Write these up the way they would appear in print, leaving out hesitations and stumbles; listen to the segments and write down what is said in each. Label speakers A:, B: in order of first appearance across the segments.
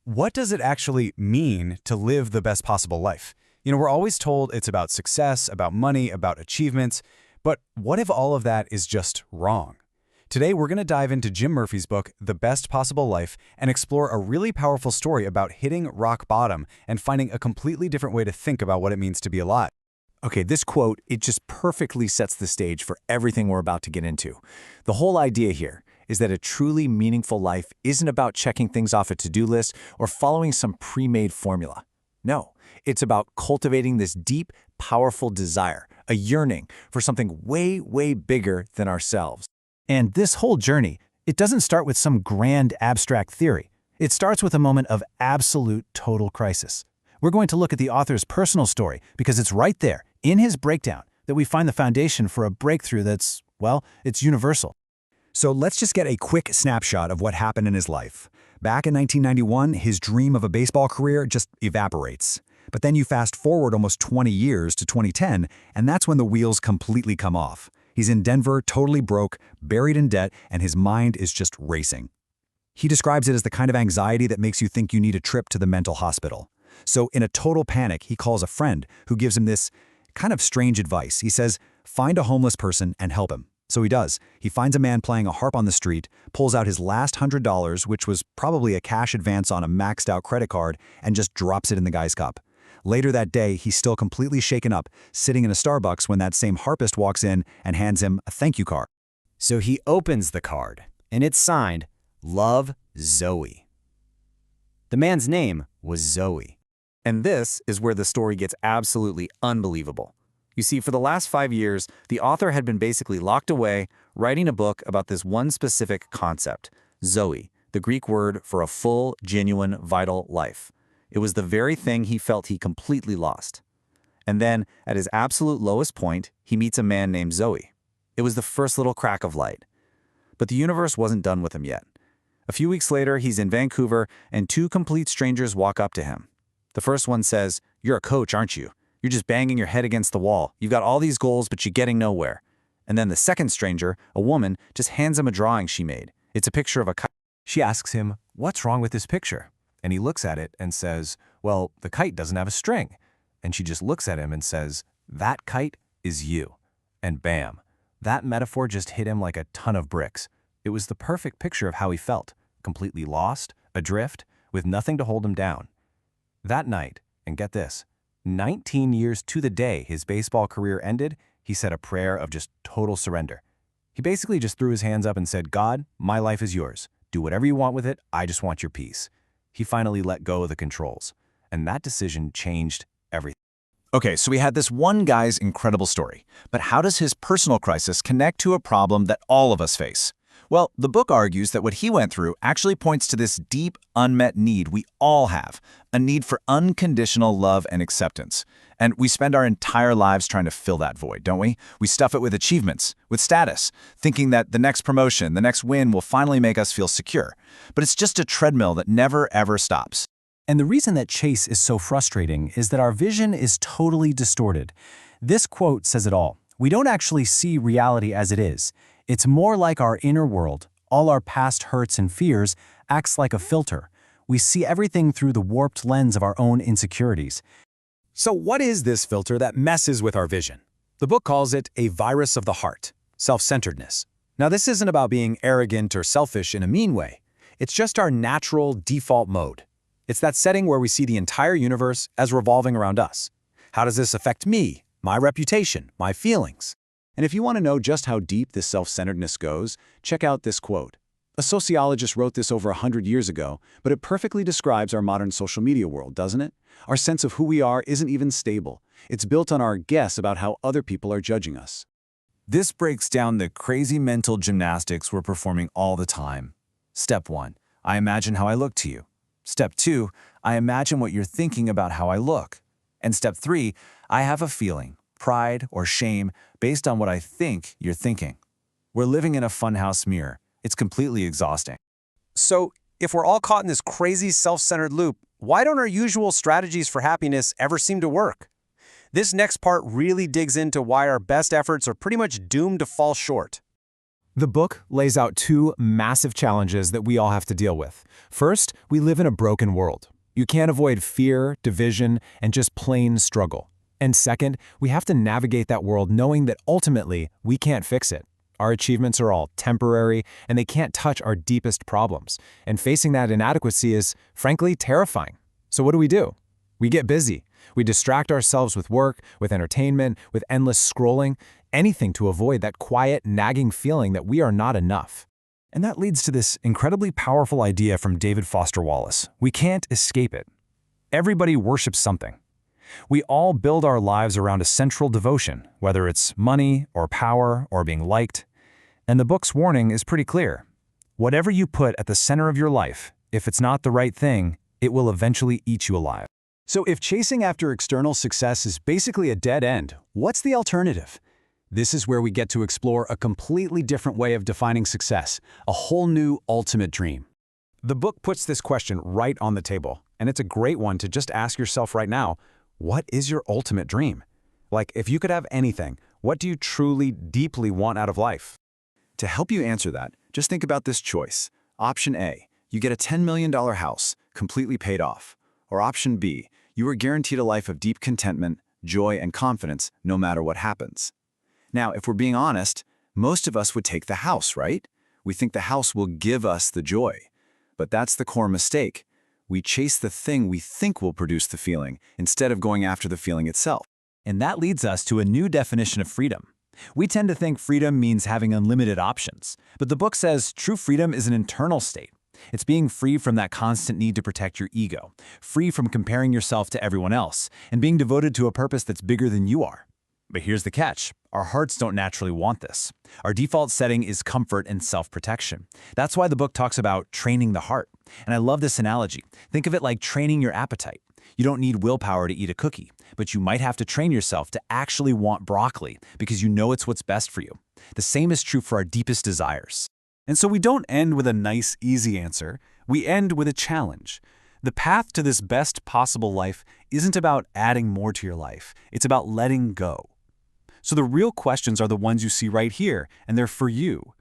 A: What does it actually mean to live the best possible life? We're always told it's about success, about money, about achievements, but what if all of that is just wrong? Today, we're going to dive into Jim Murphy's book, The Best Possible Life, and explore a really powerful story about hitting rock bottom and finding a completely different way to think about what it means to be alive.
B: Okay, this quote, it just perfectly sets the stage for everything we're about to get into. The whole idea here is that a truly meaningful life isn't about checking things off a to-do list or following some pre-made formula. No, it's about cultivating this deep, powerful desire, a yearning for something way, way bigger than ourselves. And this whole journey, it doesn't start with some grand abstract theory. It starts with a moment of absolute total crisis. We're going to look at the author's personal story because it's right there, in his breakdown, that we find the foundation for a breakthrough that's, well, it's universal.
C: So let's just get a quick snapshot of what happened in his life. Back in 1991, his dream of a baseball career just evaporates. But then you fast forward almost 20 years to 2010, and that's when the wheels completely come off. He's in Denver, totally broke, buried in debt, and his mind is just racing. He describes it as the kind of anxiety that makes you think you need a trip to the mental hospital. So in a total panic, he calls a friend who gives him this kind of strange advice. He says, find a homeless person and help him. So he does. He finds a man playing a harp on the street, pulls out his last $100, which was probably a cash advance on a maxed out credit card, and just drops it in the guy's cup. Later that day, he's still completely shaken up, sitting in a Starbucks when that same harpist walks in and hands him a thank you card.
D: So he opens the card, and it's signed, Love, Zoe. The man's name was Zoe.
B: And this is where the story gets absolutely unbelievable. You see, for the last 5 years, the author had been basically locked away, writing a book about this one specific concept, Zoe, the Greek word for a full, genuine, vital life. It was the very thing he felt he completely lost. And then, at his absolute lowest point, he meets a man named Zoe. It was the first little crack of light. But the universe wasn't done with him yet. A few weeks later, he's in Vancouver, and two complete strangers walk up to him. The first one says, "You're a coach, aren't you? You're just banging your head against the wall. You've got all these goals, but you're getting nowhere." And then the second stranger, a woman, just hands him a drawing she made. It's a picture of a kite.
E: She asks him, "What's wrong with this picture?" And he looks at it and says, "Well, the kite doesn't have a string." And she just looks at him and says, "That kite is you." And bam, that metaphor just hit him like a ton of bricks. It was the perfect picture of how he felt, completely lost, adrift, with nothing to hold him down. That night, and get this, 19 years to the day his baseball career ended, he said a prayer of just total surrender. He basically just threw his hands up and said, "God, my life is yours. Do whatever you want with it. I just want your peace." He finally let go of the controls, and that decision changed everything.
B: Okay, so we had this one guy's incredible story, but how does his personal crisis connect to a problem that all of us face? Well, the book argues that what he went through actually points to this deep, unmet need we all have, a need for unconditional love and acceptance. And we spend our entire lives trying to fill that void, don't we? We stuff it with achievements, with status, thinking that the next promotion, the next win will finally make us feel secure. But it's just a treadmill that never, ever stops.
E: And the reason that chase is so frustrating is that our vision is totally distorted. This quote says it all. We don't actually see reality as it is. It's more like our inner world. All our past hurts and fears acts like a filter. We see everything through the warped lens of our own insecurities.
A: So what is this filter that messes with our vision? The book calls it a virus of the heart, self-centeredness. Now, this isn't about being arrogant or selfish in a mean way. It's just our natural default mode. It's that setting where we see the entire universe as revolving around us. How does this affect me, my reputation, my feelings? And if you want to know just how deep this self-centeredness goes, check out this quote. A sociologist wrote this over 100 years ago, but it perfectly describes our modern social media world, doesn't it? Our sense of who we are isn't even stable. It's built on our guess about how other people are judging us.
E: This breaks down the crazy mental gymnastics we're performing all the time. Step 1, I imagine how I look to you. Step 2, I imagine what you're thinking about how I look. And step 3, I have a feeling, pride or shame, based on what I think you're thinking. We're living in a funhouse mirror. It's completely exhausting.
F: So, if we're all caught in this crazy self-centered loop, why don't our usual strategies for happiness ever seem to work? This next part really digs into why our best efforts are pretty much doomed to fall short.
A: The book lays out two massive challenges that we all have to deal with. First, we live in a broken world. You can't avoid fear, division, and just plain struggle. And second, we have to navigate that world knowing that ultimately we can't fix it. Our achievements are all temporary, and they can't touch our deepest problems. And facing that inadequacy is, frankly, terrifying. So what do? We get busy. We distract ourselves with work, with entertainment, with endless scrolling, anything to avoid that quiet, nagging feeling that we are not enough. And that leads to this incredibly powerful idea from David Foster Wallace. We can't escape it. Everybody worships something. We all build our lives around a central devotion, whether it's money or power or being liked. And the book's warning is pretty clear. Whatever you put at the center of your life, if it's not the right thing, it will eventually eat you alive. So if chasing after external success is basically a dead end, what's the alternative? This is where we get to explore a completely different way of defining success, a whole new ultimate dream. The book puts this question right on the table, and it's a great one to just ask yourself right now, what is your ultimate dream? Like, if you could have anything, what do you truly, deeply want out of life? To help you answer that, just think about this choice. Option A, you get a $10 million house, completely paid off. Or option B, you are guaranteed a life of deep contentment, joy, and confidence, no matter what happens. Now, if we're being honest, most of us would take the house, right? We think the house will give us the joy. But that's the core mistake. We chase the thing we think will produce the feeling, instead of going after the feeling itself. And that leads us to a new definition of freedom. We tend to think freedom means having unlimited options, but the book says true freedom is an internal state. It's being free from that constant need to protect your ego, free from comparing yourself to everyone else, and being devoted to a purpose that's bigger than you are. But here's the catch. Our hearts don't naturally want this. Our default setting is comfort and self-protection. That's why the book talks about training the heart. And I love this analogy. Think of it like training your appetite. You don't need willpower to eat a cookie, but you might have to train yourself to actually want broccoli because you know it's what's best for you. The same is true for our deepest desires. And so we don't end with a nice, easy answer. We end with a challenge. The path to this best possible life isn't about adding more to your life. It's about letting go. So the real questions are the ones you see right here, and they're for you.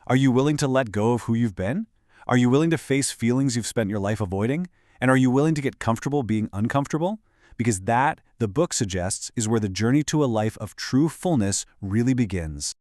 A: Are you willing to let go of who you've been? Are you willing to face feelings you've spent your life avoiding? And are you willing to get comfortable being uncomfortable? Because that, the book suggests, is where the journey to a life of true fullness really begins.